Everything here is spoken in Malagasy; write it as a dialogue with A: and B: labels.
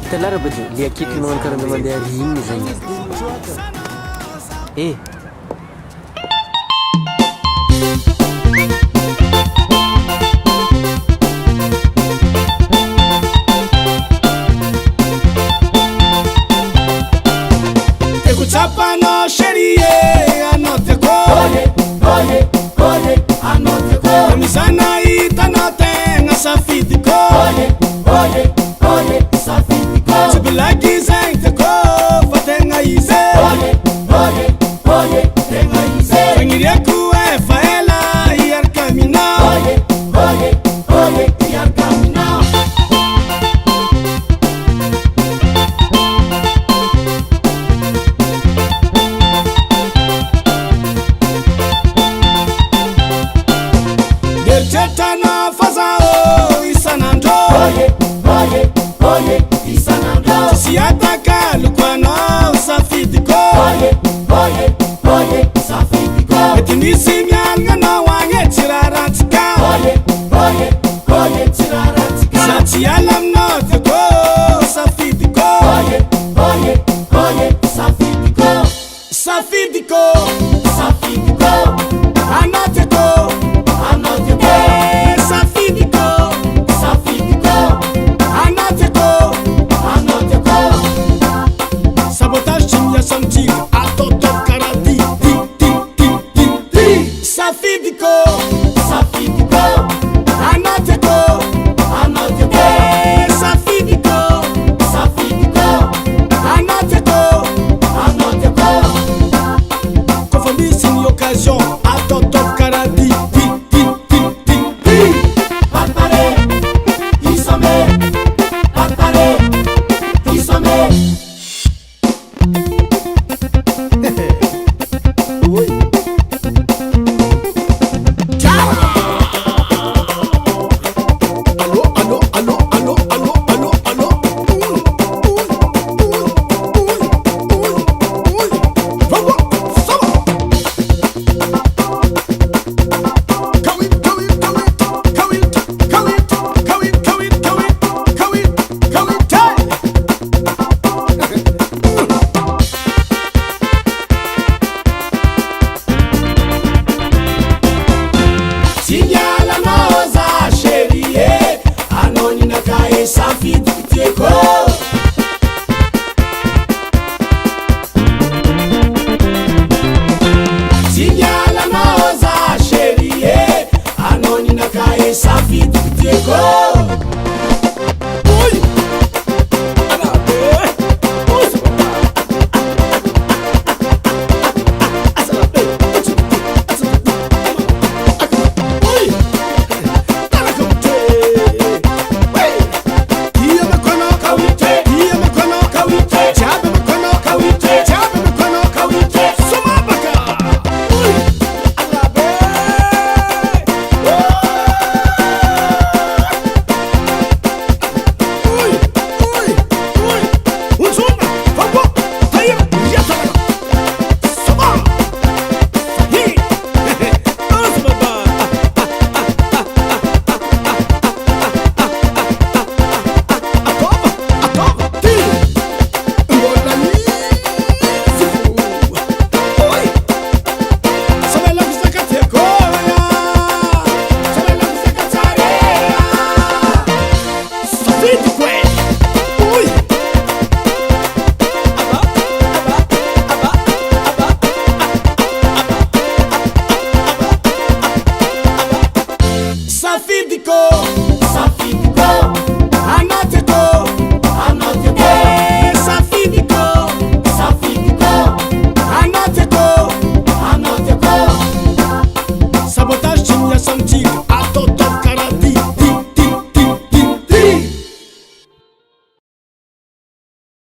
A: त्याला बजू लेखी किमान करून मध्ये रिंग झाली ए
B: Chapa no sherie anote ko anote ko misana ita no tenga safiti ko safiti ko sibilaki zainte ko fatenga ize tenga ize fangiria ku faela yar camina yar camina Tana fazao isanando isanando si ataka lukwano safidiko safidiko etinisi myanga wange tiraratika tiraratika sati alam notiko safidiko safidiko safidiko safidiko anotiko Safidiko